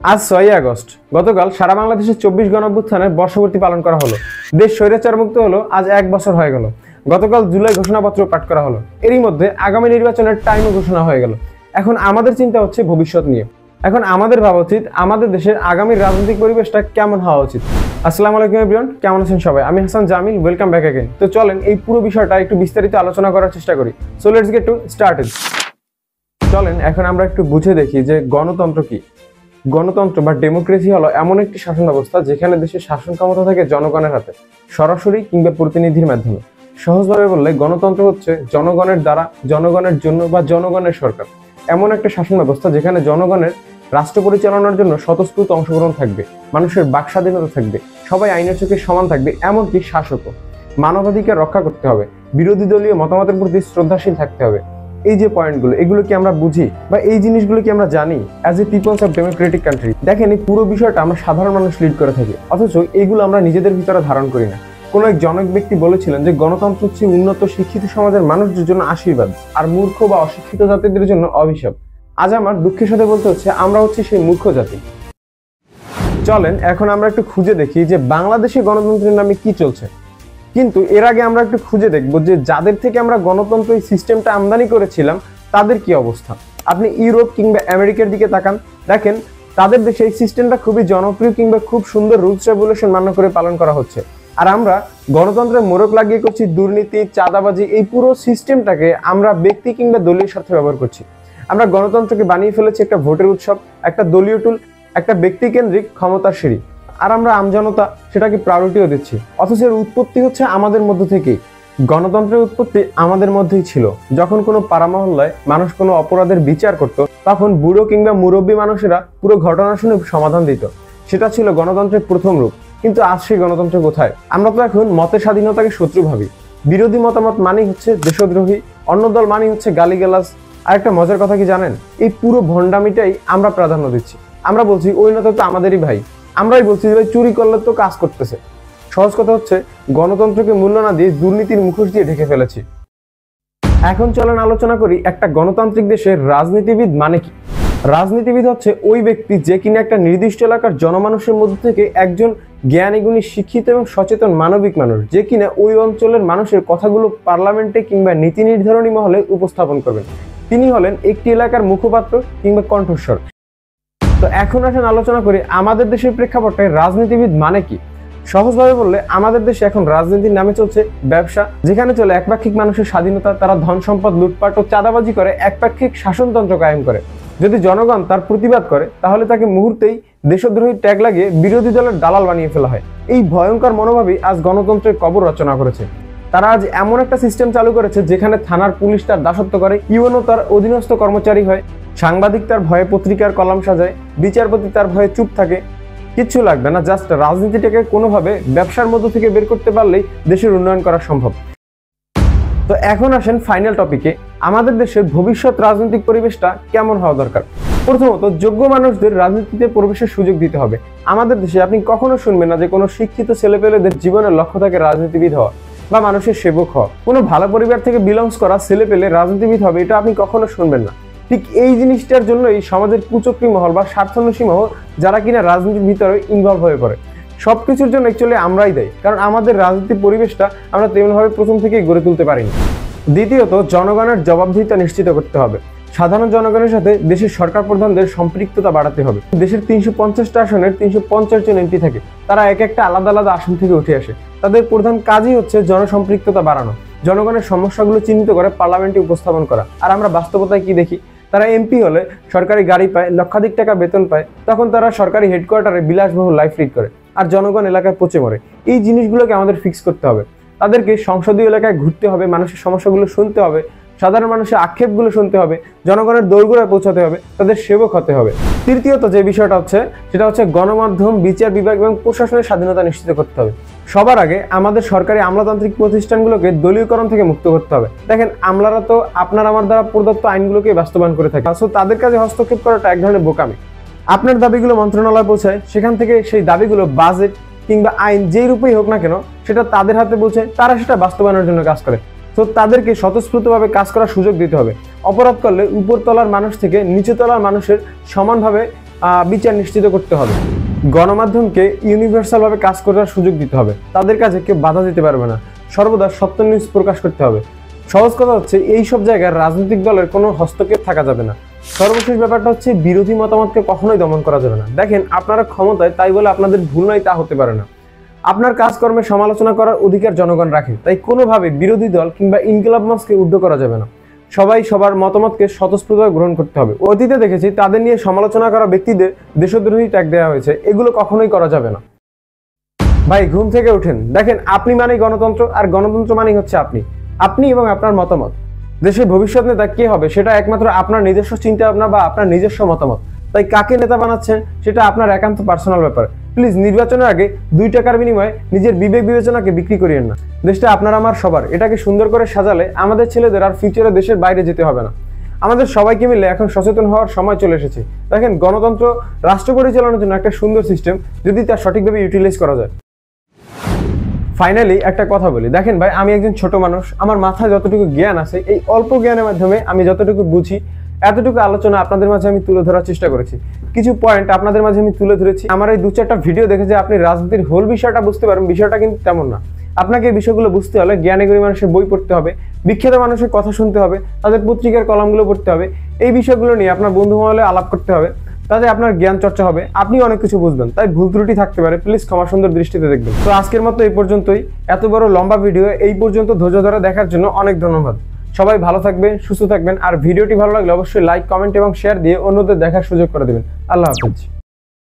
আজ 6 আগস্ট গতকাল সারা বাংলাদেশে 24 গণঅভ্যুত্থানের বর্ষপূর্তি পালন করা হলো। দেশ স্বৈরাচার মুক্ত হলো আজ 1 বছর হয়ে গেল। গতকাল জুলাই ঘোষণাপত্র পাঠ করা হলো। এরই মধ্যে আগামী নির্বাচনের টাইমও ঘোষণা হয়ে গেল। এখন আমাদের চিন্তা হচ্ছে ভবিষ্যৎ নিয়ে। এখন আমাদের ভাবা উচিত আমাদের দেশের আগামী রাজনৈতিক পরিবেশটা কেমন হওয়া উচিত। আসসালামু আলাইকুম এভরিওয়ান, কেমন আছেন সবাই? আমি Hasan Jamil, welcome back again. তো চলেন এই পুরো বিষয়টা একটু বিস্তারিত আলোচনা করার চেষ্টা করি। So let's get to started. চলেন এখন আমরা একটু বুঝে দেখি যে গণতন্ত্র কি। গণতন্ত্র বা ডেমোক্রেসি হলো এমন একটি শাসন ব্যবস্থা যেখানে দেশের শাসন ক্ষমতা থাকে জনগণের হাতে, সরাসরি কিংবা প্রতিনিধির মাধ্যমে। সহজভাবে বললে গণতন্ত্র হচ্ছে জনগণের দ্বারা, জনগণের জন্য বা জনগণের সরকার। এমন একটা শাসন ব্যবস্থা যেখানে জনগণের রাষ্ট্র পরিচালনার জন্য স্বতঃস্ফূর্ত অংশগ্রহণ থাকবে, মানুষের বাক স্বাধীনতা থাকবে, সবাই আইনের চোখে সমান থাকবে, এমনকি শাসকও। মানবাধিকার রক্ষা করতে হবে, বিরোধী দলীয় মতামতের প্রতি শ্রদ্ধাশীল থাকতে হবে। এই যে পয়েন্টগুলো, এগুলো কি আমরা বুঝি বা এই জিনিসগুলো কি আমরা জানি as a peoples of democratic country? দেখেন, এই পুরো বিষয়টা আমরা সাধারণ মানুষ লিড করে থাকি, অথচ এইগুলো আমরা নিজেদের ভিতরে ধারণ করি না। কোনো এক জনক ব্যক্তি বলেছিলেন যে গণতন্ত্র হচ্ছে উন্নত শিক্ষিত সমাজের মানুষদের জন্য আশীর্বাদ, আর মূর্খ বা অশিক্ষিত জাতিদের জন্য অভিশাপ। আজ আমার দুঃখের সাথে বলতে হচ্ছে আমরা হচ্ছে সেই মূর্খ জাতি। চলেন এখন আমরা একটু খুঁজে দেখি যে বাংলাদেশে গণতন্ত্রের নামে কি চলছে। কিন্তু এর আগে আমরা একটু খুঁজে দেখবো যে যাদের থেকে আমরা গণতন্ত্র এই সিস্টেমটা আমদানি করেছিলাম তাদের কি অবস্থা। আপনি ইউরোপ কিংবা আমেরিকার দিকে তাকান, দেখেন তাদের দেশে এই সিস্টেমটা খুবই জনপ্রিয় কিংবা খুব সুন্দর রুলস রেগুলেশন মান্য করে পালন করা হচ্ছে। আর আমরা গণতন্ত্রের মোড়ক লাগিয়ে করছি দুর্নীতি, চাঁদাবাজি। এই পুরো সিস্টেমটাকে আমরা ব্যক্তি কিংবা দলীয় স্বার্থে ব্যবহার করছি। আমরা গণতন্ত্রকে বানিয়ে ফেলেছি একটা ভোটের উৎসব, একটা দলীয় টুল, একটা ব্যক্তিকেন্দ্রিক ক্ষমতার সিঁড়ি। আর আমরা আমজনতা সেটাকে প্রায়োরিটিও দিচ্ছি, অথচ এর উৎপত্তি হচ্ছে আমাদের মধ্য থেকেই। গণতন্ত্রের উৎপত্তি আমাদের মধ্যেই ছিল। যখন কোনো পাড়া মহল্লায় মানুষ কোনো অপরাধের বিচার করত, তখন বুড়ো কিংবা মুরব্বী মানুষেরা পুরো ঘটনা শুনে সমাধান দিত। সেটা ছিল গণতন্ত্রের প্রথম রূপ। কিন্তু আজ সেই গণতন্ত্র কোথায়? আমরা তো এখন মতের স্বাধীনতাকে শত্রু ভাবি। বিরোধী মতামত মানেই হচ্ছে দেশদ্রোহী, অন্য দল মানেই হচ্ছে গালিগালাজ। আর একটা মজার কথা কি জানেন? এই পুরো ভণ্ডামিটাই আমরা প্রাধান্য দিচ্ছি। আমরা বলছি ওই নেতা তো আমাদেরই ভাই, আমরাই বলছি যে ভাই চুরি করলে তো কাজ করতেছে। সহজ কথা হচ্ছে গণতন্ত্রকে মূল্য না দিয়ে দুর্নীতির মুখোশ দিয়ে ঢেকে ফেলেছি। এখন চলেন আলোচনা করি একটা গণতান্ত্রিক দেশের রাজনীতিবিদ মানে কি। রাজনীতিবিদ হচ্ছে ওই ব্যক্তি যে কিনা একটা নির্দিষ্ট এলাকার জনমানুষের মধ্যে থেকে একজন জ্ঞানী গুণী, শিক্ষিত এবং সচেতন মানবিক মানুষ, যে কিনা ওই অঞ্চলের মানুষের কথাগুলো পার্লামেন্টে কিংবা নীতি নির্ধারণী মহলে উপস্থাপন করবেন। তিনি হলেন একটি এলাকার মুখপাত্র কিংবা কণ্ঠস্বর। তো এখন আসেন আলোচনা করি আমাদের দেশের প্রেক্ষাপটে রাজনীতিবিদ মানে কি। সহজভাবে বললে আমাদের দেশে এখন রাজনীতির নামে চলছে ব্যবসা, যেখানে চলে একপাক্ষিক মানুষের স্বাধীনতা। তারা ধন সম্পদ লুটপাট ও চাঁদাবাজি করে একপাক্ষিক শাসনতন্ত্র কায়েম করে। যদি জনগণ তার প্রতিবাদ করে তাহলে তাকে মুহূর্তেই দেশদ্রোহী ট্যাগ লাগিয়ে বিরোধী দলের দালাল বানিয়ে ফেলা হয়। এই ভয়ঙ্কর মনোভাবই আজ গণতন্ত্রের কবর রচনা করেছে। তারা আজ এমন একটা সিস্টেম চালু করেছে যেখানে থানার পুলিশ তার দাসত্ব করে, ইউএনও তার অধীনস্থ কর্মচারী হয়, সাংবাদিক তার ভয়ে পত্রিকার কলাম সাজায়, বিচারপতি তার ভয়ে চুপ থাকে। কিচ্ছু লাগবে না, জাস্ট রাজনীতিটাকে কোনোভাবে ব্যবসার মধ্য থেকে বের করতে পারলেই দেশের উন্নয়ন করা সম্ভব। তো এখন আসেন ফাইনাল টপিকে, আমাদের দেশের ভবিষ্যৎ রাজনৈতিক পরিবেশটা কেমন হওয়া দরকার। প্রথমত, যোগ্য মানুষদের রাজনীতিতে প্রবেশের সুযোগ দিতে হবে। আমাদের দেশে আপনি কখনো শুনবেন না যে কোনো শিক্ষিত ছেলেপেলেদের জীবনের লক্ষ্য থাকে রাজনীতিবিদ হওয়া বা মানুষের সেবক হওয়া। কোনো ভালো পরিবার থেকে বিলংস করা ছেলেপেলে রাজনীতিবিদ হবে, এটা আপনি কখনো শুনবেন না। ঠিক এই জিনিসটার জন্য এই সমাজের কুচক্রী মহল বা স্বার্থান্বেষী মহল যারা কিনা রাজনীতির ভিতরে ইনভলভ হয়ে পড়ে, সবকিছুর জন্য অ্যাকচুয়ালি আমরাই দায়ী। কারণ আমাদের রাজনীতির পরিবেশটা আমরা তেমনভাবে প্রথম থেকেই গড়ে তুলতে পারিনি। দ্বিতীয়ত, জনগণের জবাবদিহিতা নিশ্চিত করতে হবে। সাধারণ জনগণের সাথে দেশের সরকার প্রধানদের সম্পৃক্ততা বাড়াতে হবে। দেশের 350টা আসনের 350 জন এমপি থাকে, তারা এক একটা আলাদা আলাদা আসন থেকে উঠে আসে। তাদের প্রধান কাজই হচ্ছে জনসম্পৃক্ততা বাড়ানো, জনগণের সমস্যাগুলো চিহ্নিত করে পার্লামেন্টে উপস্থাপন করা। আর আমরা বাস্তবতায় কি দেখি? তারা এমপি হলে সরকারি গাড়ি পায়, লক্ষাধিক টাকা বেতন পায়, তখন তারা সরকারি হেডকোয়ার্টারে বিলাসবহুল লাইফ লিড করে, আর জনগণ এলাকায় পচে মরে। এই জিনিসগুলোকে আমাদের ফিক্স করতে হবে। তাদেরকে সংসদীয় এলাকায় ঘুরতে হবে, মানুষের সমস্যাগুলো শুনতে হবে, সাধারণ মানুষের আক্ষেপগুলো শুনতে হবে, জনগণের দোরগোড়ায় পৌঁছাতে হবে, তাদের সেবক হতে হবে। তৃতীয়ত যে বিষয়টা হচ্ছে সেটা হচ্ছে গণমাধ্যম, বিচার বিভাগ এবং প্রশাসনের স্বাধীনতা নিশ্চিত করতে হবে। সবার আগে আমাদের সরকারি আমলাতান্ত্রিক প্রতিষ্ঠানগুলোকে দলীয়করণ থেকে মুক্ত করতে হবে। দেখেন, আমলারা তো আপনার আমার দ্বারা প্রদত্ত আইনগুলোকে বাস্তবায়ন করে থাকে, সো তাদের কাজে হস্তক্ষেপ করাটা এক ধরনের বোকামি। আপনার দাবিগুলো মন্ত্রণালয় পৌঁছায়, সেখান থেকে সেই দাবিগুলো বাজেট কিংবা আইন যেই রূপেই হোক না কেন সেটা তাদের হাতে পৌঁছায়, তারা সেটা বাস্তবায়নের জন্য কাজ করে। তো তাদেরকে স্বতঃস্ফূর্তভাবে কাজ করার সুযোগ দিতে হবে। অপরাধ করলে উপরতলার মানুষ থেকে নিচুতলার মানুষের সমানভাবে বিচার নিশ্চিত করতে হবে। গণমাধ্যমকে ইউনিভার্সালভাবে কাজ করার সুযোগ দিতে হবে, তাদের কাছে কেউ বাধা দিতে পারবে না। সর্বদা সত্য নিউজ প্রকাশ করতে হবে। সহজ কথা হচ্ছে এই সব জায়গায় রাজনৈতিক দলের কোনো হস্তক্ষেপ থাকা যাবে না। সর্বশেষ ব্যাপারটা হচ্ছে বিরোধী মতামতকে কখনোই দমন করা যাবে না। দেখেন, আপনারা ক্ষমতায়, তাই বলে আপনাদের ভুল নয় তা হতে পারে না। আপনার কাজকর্মে সমালোচনা করার অধিকার জনগণ রাখে, তাই কোনোভাবে বিরোধী দল কিংবা ইনকিলাব মঞ্চকে উদ্ধ করা যাবে না। সবাই সবার মতামতকে স্বতঃস্ফূর্তভাবে গ্রহণ করতে হবে। অতীতে দেখেছি তাদের নিয়ে সমালোচনা করা ব্যক্তিদের দেশদ্রোহী ট্যাগ দেওয়া হয়েছে, এগুলো কখনোই করা যাবে না। ভাই, ঘুম থেকে ওঠেন, দেখেন আপনি মানেই গণতন্ত্র, আর গণতন্ত্র মানেই হচ্ছে আপনি এবং আপনার মতামত। দেশের ভবিষ্যৎ নেতা কে হবে সেটা একমাত্র আপনার নিজস্ব চিন্তা ভাবনা বা আপনার নিজস্ব মতামত। তাই কাকে নেতা বানাচ্ছেন সেটা আপনার একান্ত পার্সোনাল ব্যাপার। প্লিজ নির্বাচনের আগে 2 টাকার বিনিময়ে নিজের বিবেক বিবেচনাকে বিক্রি করিয়েন না। দেশটা আপনার আমার সবার, এটাকে সুন্দর করে সাজালে আমাদের ছেলেদের আর ফিউচারে দেশের বাইরে যেতে হবে না। আমাদের সবাইকে মিলে এখন সচেতন হওয়ার সময় চলে এসেছে। দেখেন, গণতন্ত্র রাষ্ট্র পরিচালনার জন্য একটা সুন্দর সিস্টেম, যদি তা সঠিকভাবে ইউটিলাইজ করা যায়। ফাইনালি একটা কথা বলি, দেখেন ভাই, আমি একজন ছোট মানুষ, আমার মাথায় যতটুকু জ্ঞান আছে এই অল্প জ্ঞানের মাধ্যমে আমি যতটুকু বুঝি এতটুকু আলোচনা আপনাদের মাঝে আমি তুলে ধরার চেষ্টা করেছি। কিছু পয়েন্ট আপনাদের মাঝে আমি তুলে ধরেছি। আমার এই 2-4টা ভিডিও দেখে যে আপনি রাজনীতির হোল বিষয়টা বুঝতে পারবেন, বিষয়টা কিন্তু তেমন না। আপনাকে এই বিষয়গুলো বুঝতে হলে জ্ঞানীগুণী মানুষের বই পড়তে হবে, বিখ্যাত মানুষের কথা শুনতে হবে, তাদের পত্রিকার কলামগুলো পড়তে হবে, এই বিষয়গুলো নিয়ে আপনার বন্ধু মহলে আলাপ করতে হবে, তাতে আপনার জ্ঞান চর্চা হবে, আপনি অনেক কিছু বুঝবেন। তাই ভুল ত্রুটি থাকতে পারে, প্লিজ ক্ষমা সুন্দর দৃষ্টিতে দেখবেন। তো আজকের মতো এই পর্যন্তই। এত বড় লম্বা ভিডিও এই পর্যন্ত ধৈর্য ধরে দেখার জন্য অনেক ধন্যবাদ। সবাই ভালো থাকবেন, সুস্থ থাকবেন, আর ভিডিওটি ভালো লাগলে অবশ্যই লাইক, কমেন্ট এবং শেয়ার দিয়ে অন্যদের দেখার সুযোগ করে দেবেন। আল্লাহ হাফেজ।